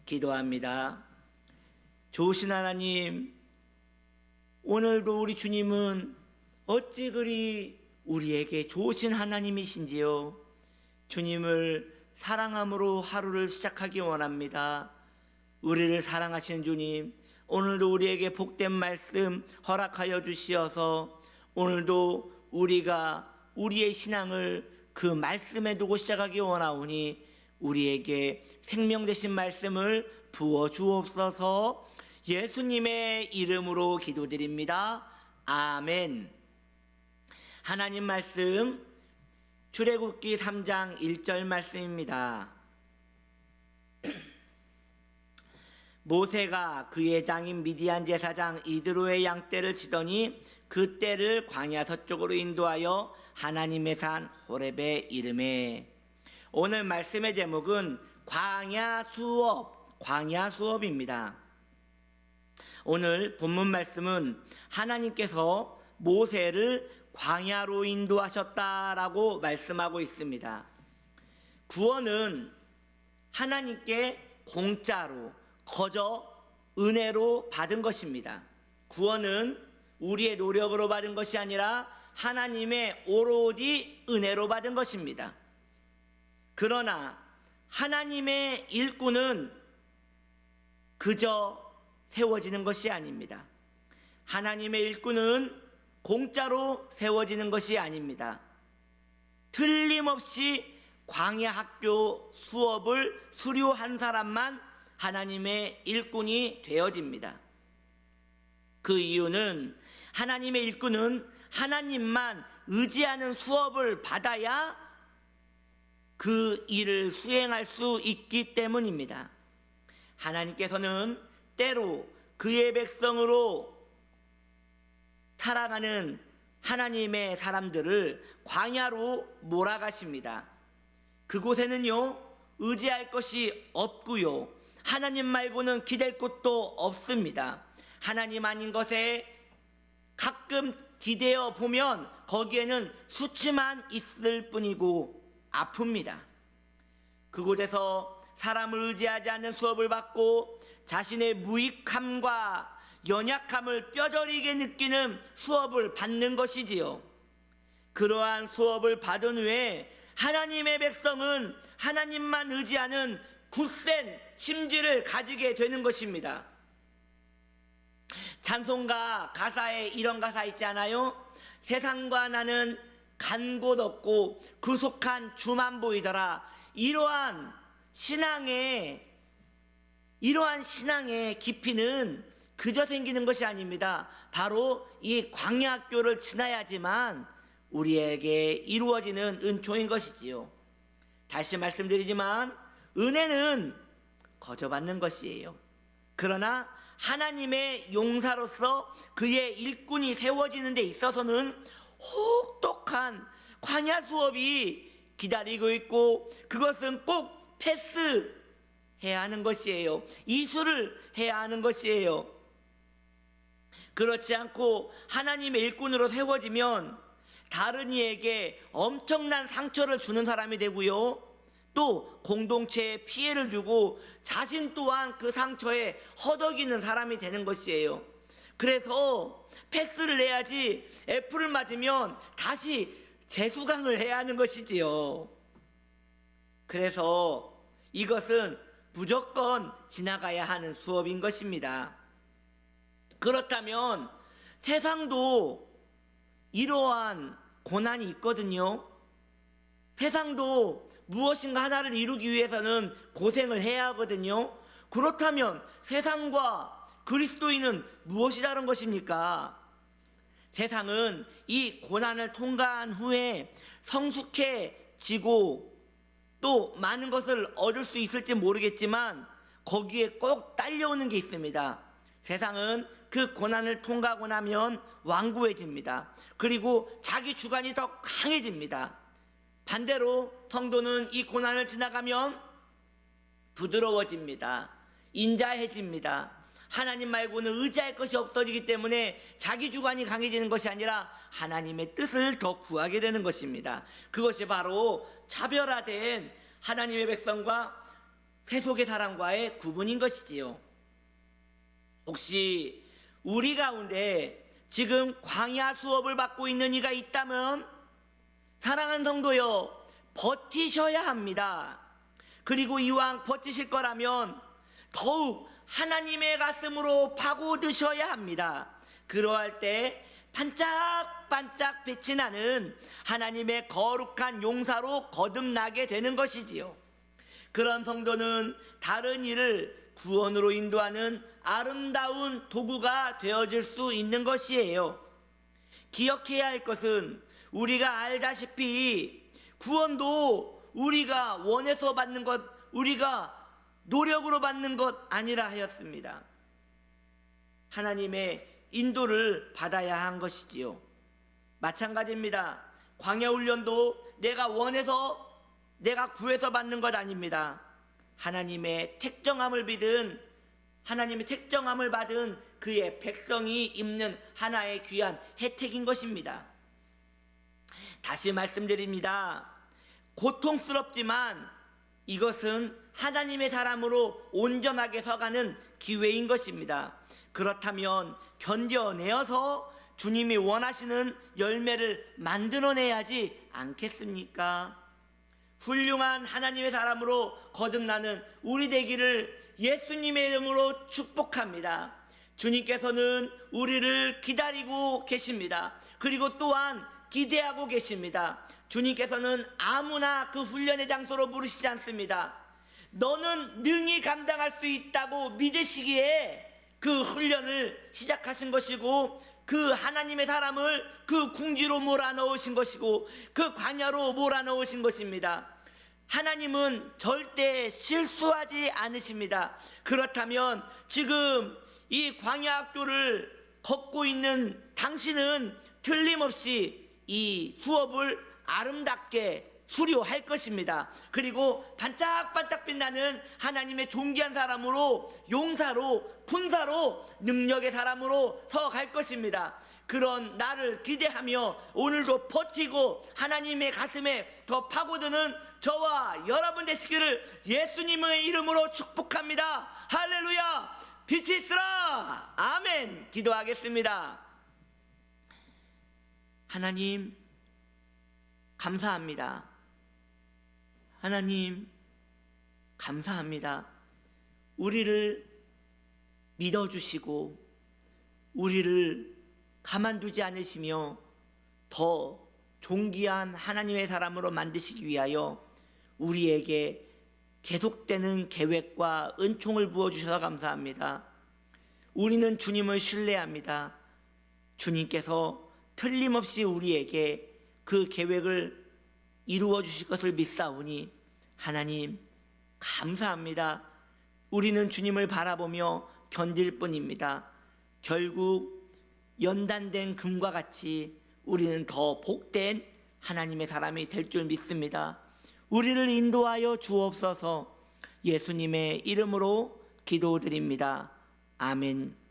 기도합니다. 좋으신 하나님, 오늘도 우리 주님은 어찌 그리 우리에게 좋으신 하나님이신지요. 주님을 사랑함으로 하루를 시작하기 원합니다. 우리를 사랑하시는 주님, 오늘도 우리에게 복된 말씀 허락하여 주시어서 오늘도 우리가 우리의 신앙을 그 말씀에 두고 시작하기 원하오니 우리에게 생명 되신 말씀을 부어 주옵소서. 예수님의 이름으로 기도드립니다. 아멘. 하나님 말씀 출애굽기 3장 1절 말씀입니다. 모세가 그의 장인 미디안 제사장 이드로의 양떼를 치더니 그 떼를 광야 서쪽으로 인도하여 하나님의 산 호렙에 이르매. 오늘 말씀의 제목은 광야 수업입니다. 오늘 본문 말씀은 하나님께서 모세를 광야로 인도하셨다라고 말씀하고 있습니다. 구원은 하나님께 공짜로 거저 은혜로 받은 것입니다. 구원은 우리의 노력으로 받은 것이 아니라 하나님의 오로지 은혜로 받은 것입니다. 그러나 하나님의 일꾼은 그저 세워지는 것이 아닙니다. 하나님의 일꾼은 공짜로 세워지는 것이 아닙니다. 틀림없이 광야 학교 수업을 수료한 사람만 하나님의 일꾼이 되어집니다. 그 이유는 하나님의 일꾼은 하나님만 의지하는 수업을 받아야 그 일을 수행할 수 있기 때문입니다. 하나님께서는 때로 그의 백성으로 살아가는 하나님의 사람들을 광야로 몰아가십니다. 그곳에는요, 의지할 것이 없고요, 하나님 말고는 기댈 곳도 없습니다. 하나님 아닌 것에 가끔 기대어 보면 거기에는 수치만 있을 뿐이고 아픕니다. 그곳에서 사람을 의지하지 않는 수업을 받고 자신의 무익함과 연약함을 뼈저리게 느끼는 수업을 받는 것이지요. 그러한 수업을 받은 후에 하나님의 백성은 하나님만 의지하는 굳센 심지를 가지게 되는 것입니다. 찬송가 가사에 이런 가사 있지 않아요? 세상과 나는 간 곳 없고 구속한 주만 보이더라. 이러한 신앙의 깊이는 그저 생기는 것이 아닙니다. 바로 이 광야 학교를 지나야지만 우리에게 이루어지는 은총인 것이지요. 다시 말씀드리지만 은혜는 거저 받는 것이에요. 그러나 하나님의 용사로서 그의 일꾼이 세워지는 데 있어서는 혹독한 광야 수업이 기다리고 있고 그것은 꼭 패스해야 하는 것이에요. 이수를 해야 하는 것이에요. 그렇지 않고 하나님의 일꾼으로 세워지면 다른 이에게 엄청난 상처를 주는 사람이 되고요, 또 공동체에 피해를 주고 자신 또한 그 상처에 허덕이는 사람이 되는 것이에요. 그래서 패스를 내야지 F를 맞으면 다시 재수강을 해야 하는 것이지요. 그래서 이것은 무조건 지나가야 하는 수업인 것입니다. 그렇다면 세상도 이러한 고난이 있거든요. 세상도 무엇인가 하나를 이루기 위해서는 고생을 해야 하거든요. 그렇다면 세상과 그리스도인은 무엇이 다른 것입니까? 세상은 이 고난을 통과한 후에 성숙해지고 또 많은 것을 얻을 수 있을지 모르겠지만 거기에 꼭 딸려오는 게 있습니다. 세상은 그 고난을 통과하고 나면 완고해집니다. 그리고 자기 주관이 더 강해집니다. 반대로 성도는 이 고난을 지나가면 부드러워집니다. 인자해집니다. 하나님 말고는 의지할 것이 없어지기 때문에 자기 주관이 강해지는 것이 아니라 하나님의 뜻을 더 구하게 되는 것입니다. 그것이 바로 차별화된 하나님의 백성과 세속의 사람과의 구분인 것이지요. 혹시 우리 가운데 지금 광야 수업을 받고 있는 이가 있다면 사랑하는 성도여, 버티셔야 합니다. 그리고 이왕 버티실 거라면 더욱 하나님의 가슴으로 파고드셔야 합니다. 그러할 때 반짝반짝 빛이 나는 하나님의 거룩한 용사로 거듭나게 되는 것이지요. 그런 성도는 다른 이를 구원으로 인도하는 아름다운 도구가 되어질 수 있는 것이에요. 기억해야 할 것은 우리가 알다시피 구원도 우리가 원해서 받는 것, 우리가 노력으로 받는 것 아니라 하였습니다. 하나님의 인도를 받아야 한 것이지요. 마찬가지입니다. 광야 훈련도 내가 원해서 내가 구해서 받는 것 아닙니다. 하나님의 택정함을 받은 그의 백성이 입는 하나의 귀한 혜택인 것입니다. 다시 말씀드립니다. 고통스럽지만 이것은 하나님의 사람으로 온전하게 서가는 기회인 것입니다. 그렇다면 견뎌내어서 주님이 원하시는 열매를 만들어내야지 않겠습니까? 훌륭한 하나님의 사람으로 거듭나는 우리 되기를 예수님의 이름으로 축복합니다. 주님께서는 우리를 기다리고 계십니다. 그리고 또한 기대하고 계십니다. 주님께서는 아무나 그 훈련의 장소로 부르시지 않습니다. 너는 능히 감당할 수 있다고 믿으시기에 그 훈련을 시작하신 것이고, 그 하나님의 사람을 그 궁지로 몰아넣으신 것이고, 그 광야로 몰아넣으신 것입니다. 하나님은 절대 실수하지 않으십니다. 그렇다면 지금 이 광야 학교를 걷고 있는 당신은 틀림없이 이 수업을 아름답게 수료할 것입니다. 그리고 반짝반짝 빛나는 하나님의 존귀한 사람으로, 용사로, 군사로, 능력의 사람으로 서갈 것입니다. 그런 나를 기대하며 오늘도 버티고 하나님의 가슴에 더 파고드는 저와 여러분 되시기를 예수님의 이름으로 축복합니다. 할렐루야! 빛이 있으라! 아멘! 기도하겠습니다. 하나님 감사합니다. 하나님 감사합니다. 우리를 믿어주시고 우리를 가만두지 않으시며 더 존귀한 하나님의 사람으로 만드시기 위하여 우리에게 계속되는 계획과 은총을 부어주셔서 감사합니다. 우리는 주님을 신뢰합니다. 주님께서 틀림없이 우리에게 그 계획을 이루어 주실 것을 믿사오니 하나님 감사합니다. 우리는 주님을 바라보며 견딜 뿐입니다. 결국 연단된 금과 같이 우리는 더 복된 하나님의 사람이 될 줄 믿습니다. 우리를 인도하여 주옵소서. 예수님의 이름으로 기도드립니다. 아멘.